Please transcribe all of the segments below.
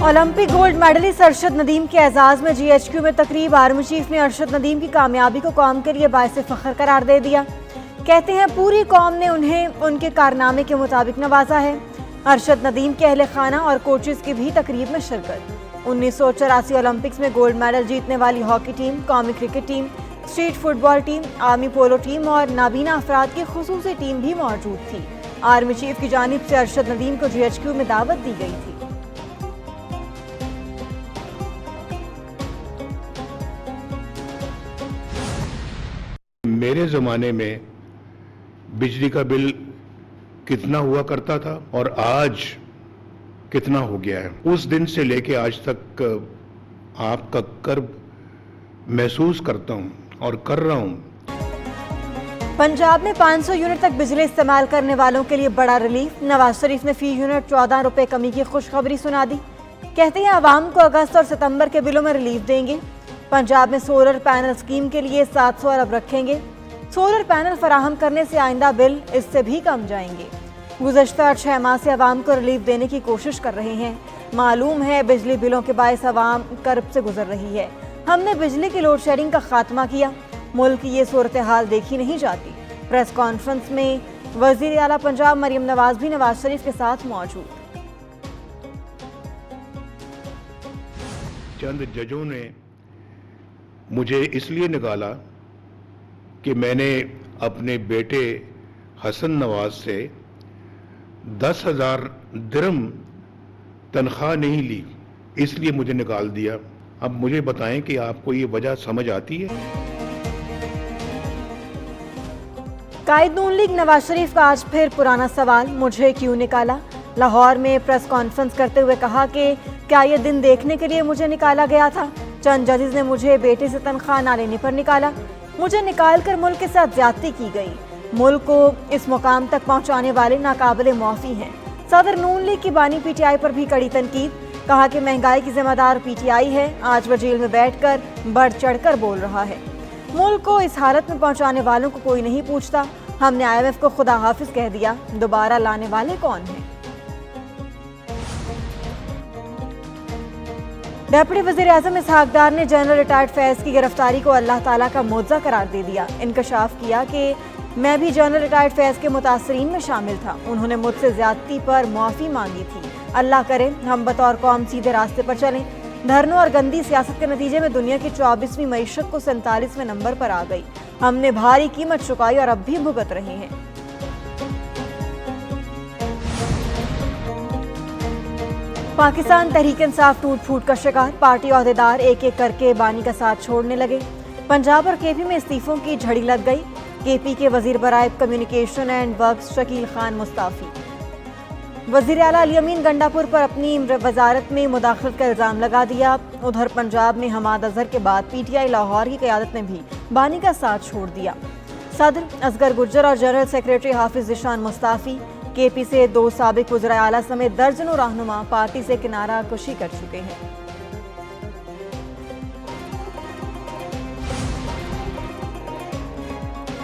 Olympic gold medallist Arshad Nadeem के एजाज में जीएचक्यू में तकरीब। आर्मी चीफ ने अरशद नदीम की कामयाबी को कौम के लिए बाइस फख्र करार दे दिया। कहते हैं पूरी कौम ने उन्हें उनके कारनामे के मुताबिक नवाजा है। अरशद नदीम के अहले खाना और कोचेस की भी तकरीब में शिरकत। 1984 ओलंपिक्स में गोल्ड मेडल जीतने वाली हॉकी टीम, कौमी cricket team, street football team, army polo team और नाबीना अफराद की खुसूसी टीम भी मौजूद थी। आर्मी चीफ की जानिब से अरशद नदीम को जीएचक्यू में दावत दी गई थी। मेरे ज़माने में बिजली का बिल कितना हुआ करता था और आज कितना हो गया है। उस दिन से लेके आज तक आपका कर्ब महसूस करता हूं और कर रहा हूं। पंजाब में 500 यूनिट तक बिजली इस्तेमाल करने वालों के लिए बड़ा रिलीफ। नवाज शरीफ ने फी यूनिट 14 रुपए कमी की खुशखबरी सुना दी। कहते हैं आवाम को अगस्त और सितंबर के बिलों में रिलीफ देंगे। पंजाब में सोलर पैनल स्कीम के लिए 700 अरब रखेंगे। सोलर पैनल फराहम करने से आइंदा बिल इससे भी कम जाएंगे। गुज़श्ता 6 माह से आवाम को रिलीफ देने की कोशिश कर रहे हैं। मालूम है बिजली बिलों के बायस आवाम कर्ब से गुजर रही है। हमने बिजली की लोड शेडिंग का खात्मा किया। मुल्क की ये सूरत हाल देखी नहीं जाती। प्रेस कॉन्फ्रेंस में वज़ीर आला पंजाब मरियम नवाज भी नवाज शरीफ के साथ मौजूद। चंद जजों ने मुझे इसलिए निकाला कि मैंने अपने बेटे हसन नवाज से 10,000 दिरहम तनख्वाह नहीं ली, इसलिए मुझे निकाल दिया। अब मुझे बताएं कि आपको ये वजह समझ आती है? कायद नून लीग नवाज शरीफ का आज फिर पुराना सवाल, मुझे क्यों निकाला। लाहौर में प्रेस कॉन्फ्रेंस करते हुए कहा कि क्या ये दिन देखने के लिए मुझे निकाला गया था। चंद जजेस ने मुझे बेटे से तनख्वाह ना लेने पर निकाला। मुझे निकालकर मुल्क के साथ ज्यादती की गई। मुल्क को इस मुकाम तक पहुंचाने वाले नाकाबिले मौफी हैं। सदर नून लीग की बानी पीटीआई पर भी कड़ी तनकीद। कहा कि महंगाई की जिम्मेदार पीटीआई है। आज वह जेल में बैठकर बढ़ चढ़कर बोल रहा है। मुल्क को इस हालत में पहुंचाने वालों को कोई नहीं पूछता। हमने IMF को खुदा हाफिज कह दिया, दोबारा लाने वाले कौन हैं। डेप्यूटी वज़ीर आज़म इसहाक डार ने जनरल रिटायर्ड फैज़ की गिरफ्तारी को अल्लाह ताला का मुआवजा करार दे दिया। इंकशाफ किया कि मैं भी जनरल रिटायर्ड फैज़ के मुतासरीन में शामिल था। उन्होंने मुझसे ज्यादती पर मुआफ़ी मांगी थी। अल्लाह करे हम बतौर कौम सीधे रास्ते पर चलें। धरनों और गंदी सियासत के नतीजे में दुनिया की 24वीं मईशत को 47वें नंबर पर आ गई। हमने भारी कीमत चुकाई और अब भी भुगत रहे हैं। पाकिस्तान तहरीक इंसाफ टूट फूट का शिकार। पार्टी ओहदेदार एक एक करके बानी का साथ छोड़ने लगे। पंजाब और केपी में इस्तीफों की झड़ी लग गई। केपी के वजीर बराए communication and works Shakeel Khan मुस्ताफी। वजीर आला अली अमीन गंडापुर पर अपनी वजारत में मुदाखलत का इल्ज़ाम लगा दिया। उधर पंजाब में हमाद अजहर के बाद पीटीआई लाहौर की क़यादत ने भी बानी का साथ छोड़ दिया। सदर असगर गुर्जर और जनरल सेक्रेटरी हाफिज ज़िशान मुस्ताफी, केपी से 2 साबिक वज़ीर आला समेत दर्जनों रहनुमा पार्टी से किनारा कशी कर चुके हैं।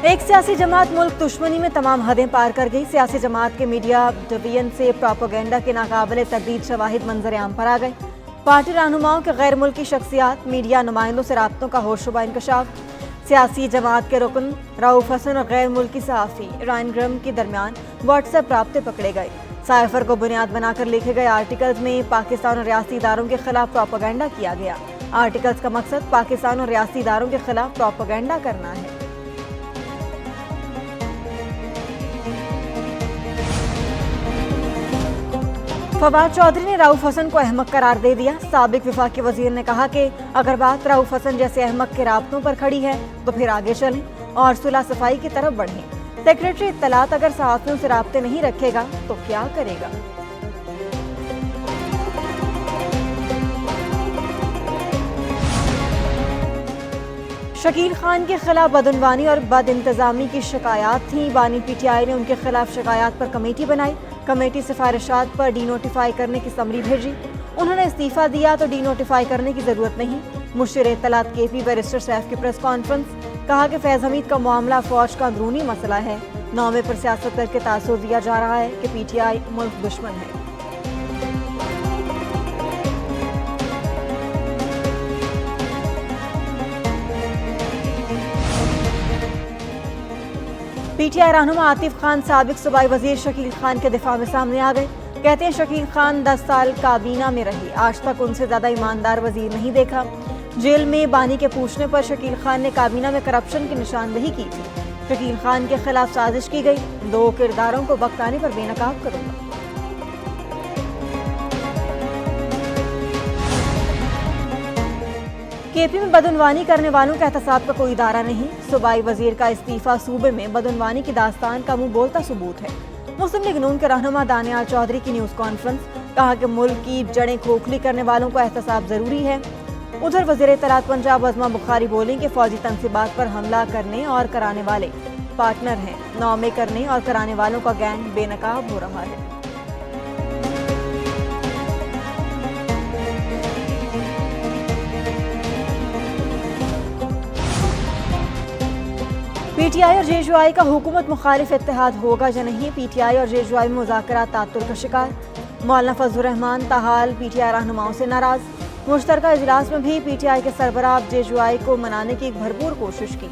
एक सियासी जमात मुल्क दुश्मनी में तमाम हदें पार कर गई। सियासी जमात के मीडिया डिवीजन से प्रोपेगेंडा के नाकाबिले तकदीर शवाहिद मंजर आम पर आ गए। पार्टी रहनुमाओं के गैर मुल्की शख्सियात, मीडिया नुमाइंदों से राब्तों का होशरुबा इंकशाफ। सियासी जमात के रुकन रऊफ हसन और गैर मुल्की सहाफ़ी रायन ग्रम के दरमियान व्हाट्सएप राब्ते पकड़े गए। साइफर को बुनियाद बनाकर लिखे गए आर्टिकल्स में पाकिस्तान और रियासती इदारों के खिलाफ प्रोपेगेंडा किया गया। आर्टिकल्स का मकसद पाकिस्तान और रियासती इदारों के खिलाफ प्रोपेगेंडा करना है। फवाद चौधरी ने रऊफ हसन को अहमक करार दे दिया। साबिक विफाकी वजीर ने कहा कि अगर बात रऊफ हसन जैसे अहमक के राब्तों पर खड़ी है तो फिर आगे चलें और सुलह सफाई की तरफ बढ़ें। सेक्रेटरी इत्तलात अगर सहाफ़ियों से राब्ते नहीं रखेगा तो क्या करेगा। शकील खान के खिलाफ बदउनवानी और बद इंतजामी की शिकायत थी। बानी पीटीआई ने उनके खिलाफ शिकायत पर कमेटी बनाई। कमेटी सिफारिशात पर डीनोटिफाई करने की समरी भेजी। उन्होंने इस्तीफा दिया तो डीनोटिफाई करने की जरूरत नहीं। मुशीर इत्तलात केपी बैरिस्टर सैफ की प्रेस कॉन्फ्रेंस। कहा कि फैज़ हमीद का मामला फौज का अंदरूनी मसला है। नामे पर सियासत करके तासुर दिया जा रहा है कि पीटीआई मुल्क दुश्मन है। पीटीआई रहनुमा आतिफ खान साबिक सूबाई वजीर शकील खान के दिफा में सामने आ गए। कहते हैं शकील खान 10 साल काबीना में रहे, आज तक उनसे ज्यादा ईमानदार वजीर नहीं देखा। जेल में बानी के पूछने पर शकील खान ने काबीना में करप्शन की निशानदेही की थी। शकील खान के खिलाफ साजिश की गई, 2 किरदारों को वक्त आने पर बेनकाब करूंगा। केपी में बदउनवानी करने वालों के एहतसाब का कोई इदारा नहीं। सूबाई वजीर का इस्तीफा सूबे में बदउनवानी की दास्तान का मुंह बोलता सबूत है। मुस्लिम लीग नून के रहनुमा दानियाल चौधरी की न्यूज कॉन्फ्रेंस, कहा कि मुल्क की जड़ें खोखली करने वालों का एहतसाब जरूरी है। उधर वजीर इत्तलात पंजाब अज़मा बुखारी बोली कि फौजी तनसीबात पर हमला करने और कराने वाले पार्टनर हैं, नौमे करने और कराने वालों का गैंग बेनकाब हो रहा है। पीटीआई और जेजुआई का हुकूमत मुखालिफ इत्तेहाद होगा या नहीं, पीटीआई और जेजुआई में मुज़ाकरात तातुल का शिकार। मौलाना फजलुर रहमान ताहाल पीटीआई रहनुमाओं से नाराज। मुश्तरका इजलास में भी पीटीआई के सरबराह जेजुआई को मनाने की एक भरपूर कोशिश की।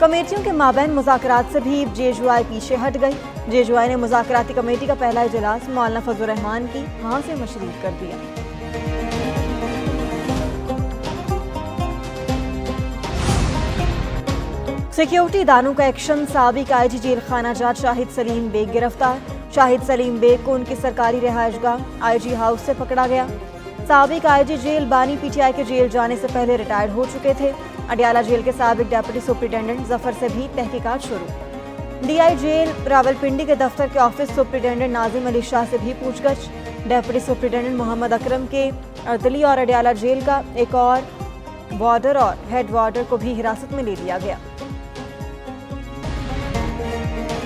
कमेटियों के माबैन मुज़ाकरात से भी जेजुआई पीछे हट गई। जेजुआई ने मुज़ाकराती कमेटी का पहला इजलास मौलाना फजलुर रहमान की हाँ से मशरूत कर दिया। सिक्योरिटी इदारों का एक्शन, साबिक आईजी जेल खाना जाट शाहिद सलीम बेग गिरफ्तार। शाहिद सलीम बेग को उनकी सरकारी रिहायशगाह आईजी हाउस से पकड़ा गया। साबिक आईजी जेल बानी पीटीआई के जेल जाने से पहले रिटायर्ड हो चुके थे। अडियाला जेल के साबिक डेप्यूटी सुप्रिंटेंडेंट जफर से भी तहकीकात शुरू। डीआई जेल रावलपिंडी के दफ्तर के ऑफिस सुप्रिंटेंडेंट नाजिम अली शाह से भी पूछगछ। डेप्यूटी सुप्रिंटेंडेंट मोहम्मद अकरम के अर्दली और अडियाला जेल का एक और वार्डर और हेड वार्डर को भी हिरासत में ले लिया गया।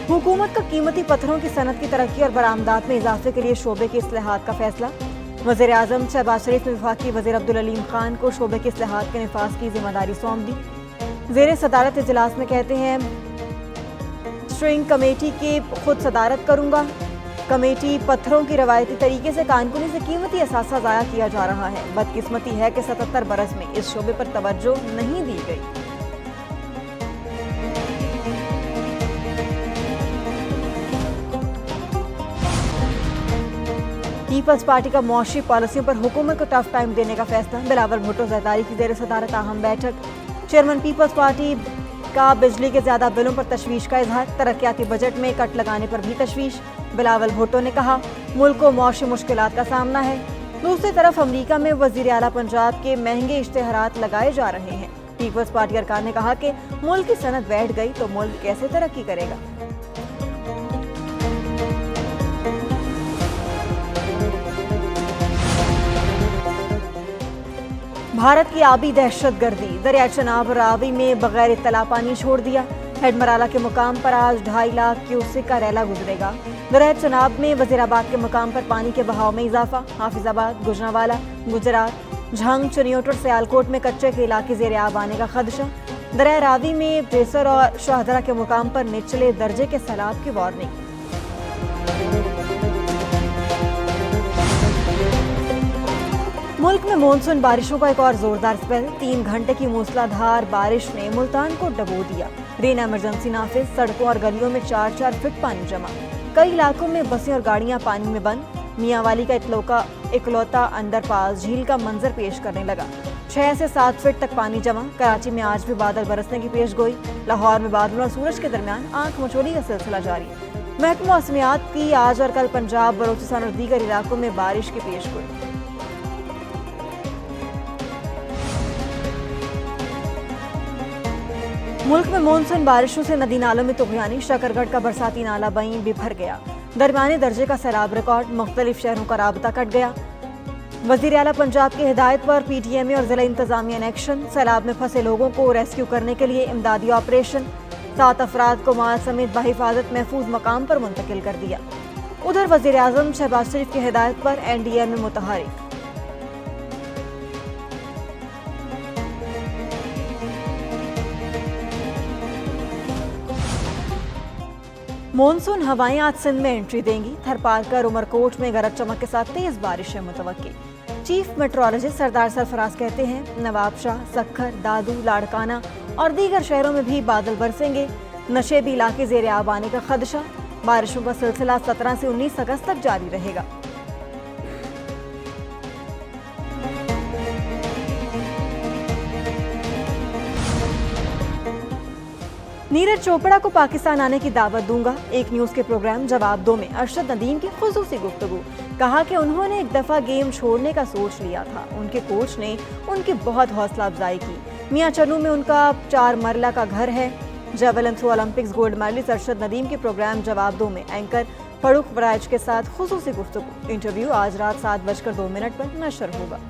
हुकूमत का कीमती पत्थरों की सनत की तरक्की और बरामदात में इजाफे के लिए शोबे के इस्लाहात का फैसला। वज़ीर आज़म शहबाज शरीफ ने वफाकी वज़ीर अब्दुल अलीम खान को शोबे के इस्लाहात के निफाज की जिम्मेदारी सौंप दी। ज़ेरे सदारत इजलास में कहते हैं स्ट्रिंग कमेटी के खुद सदारत करूंगा। कमेटी पत्थरों की रवायती तरीके से कानकुनी से कीमती असासा ज़ाया किया जा रहा है। बदकिस्मती है कि 77 बरस में इस शोबे पर तवज्जो नहीं दी गई। पीपल्स पार्टी का मुआशी पॉलिसियों पर हुकूमत को टफ टाइम देने का फैसला। बिलावल भुट्टो जरदारी की ज़ेर सदारत अहम बैठक। चेयरमैन पीपल्स पार्टी का बिजली के ज्यादा बिलों पर तशवीश का इजहार। तरक्याती बजट में कट लगाने पर भी तशवीश। बिलावल भुट्टो ने कहा मुल्क को मुआशी मुश्किलात का सामना है। दूसरी तरफ अमरीका में वजीर आला पंजाब के महंगे इश्तेहारात लगाए जा रहे हैं। पीपल्स पार्टी अरकान ने कहा कि मुल्क की सनत बैठ गई तो मुल्क कैसे तरक्की करेगा। भारत की आबी दहशतगर्दी, दरिया चनाब रावी में बगैर इत्तला पानी छोड़ दिया। हेडमराला के मुकाम पर आज 2.5 लाख क्यूसेक का रैला गुजरेगा। दरिया चनाब में वजीराबाद के मुकाम पर पानी के बहाव में इजाफा। हाफिजाबाद, गुजरांवाला, गुजरात, झंग, चुनियोट और सियालकोट में कच्चे के इलाके ज़ेरे आब आने का खदशा। दरिया रावी में जेसर और शाहदरा के मुकाम पर निचले दर्जे के सैलाब की वार्निंग। मुल्क में मानसून बारिशों का एक और जोरदार स्पेल। 3 घंटे की मूसलाधार बारिश ने मुल्तान को डबो दिया। रेन इमरजेंसी नाफिज। सड़कों और गलियों में 4-4 फीट पानी जमा। कई इलाकों में बसें और गाड़ियां पानी में बंद। मियांवाली का इकलौता अंडरपास झील का मंजर पेश करने लगा। 6 से 7 फीट तक पानी जमा। कराची में आज भी बादल बरसने की पेशगोई। लाहौर में बादलों और सूरज के दरमियान आंख मचोली का सिलसिला जारी। महकमा मौसमियात की आज और कल पंजाब, बलोचिस्तान और दीगर इलाकों में बारिश की पेशगोई। मुल्क में मानसून बारिशों से नदी नालों में तुगयानी। शकरगढ़ का बरसाती नाला बईं बिफर गया। दरमियाने दर्जे का सैलाब रिकॉर्ड। मुख्तलिफ शहरों का राबता कट गया। वजीर आला पंजाब की हिदायत पर पीटीएमए और जिला इंतजामिया ने एक्शन। सैलाब में फंसे लोगों को रेस्क्यू करने के लिए इमदादी ऑपरेशन। 7 अफराद को माल समेत बहिफाजत महफूज मकाम पर मुंतकिल कर दिया। उधर वजीर आजम शहबाज शरीफ की हिदायत पर एनडीएमए मुतहरिक। मानसून हवाएं आज सिंध में एंट्री देंगी। थरपारकर, उमरकोट में गरज चमक के साथ तेज बारिश है मुतवक्की। चीफ मेट्रोलॉजिस्ट सरदार सरफराज कहते हैं नवाबशाह, सक्खर, दादू, लाड़काना और दीगर शहरों में भी बादल बरसेंगे। नशेबी इलाके ज़ेर आब आने का खदशा। बारिशों का सिलसिला 17 से 19 अगस्त तक जारी रहेगा। नीरज चोपड़ा को पाकिस्तान आने की दावत दूंगा। एक न्यूज के प्रोग्राम जवाब दो में अरशद नदीम की खुसूसी गुफ्तगू। कहा कि उन्होंने एक दफा गेम छोड़ने का सोच लिया था, उनके कोच ने उनकी बहुत हौसला अफजाई की। मियां चन्नू में उनका 4 मरला का घर है। Javelin throw Olympics gold medallist Arshad Nadeem के प्रोग्राम जवाब दो में एंकर फरूख वराइज के साथ खुसूसी गुफ्तगू। इंटरव्यू आज रात 7:02 पर नशर होगा।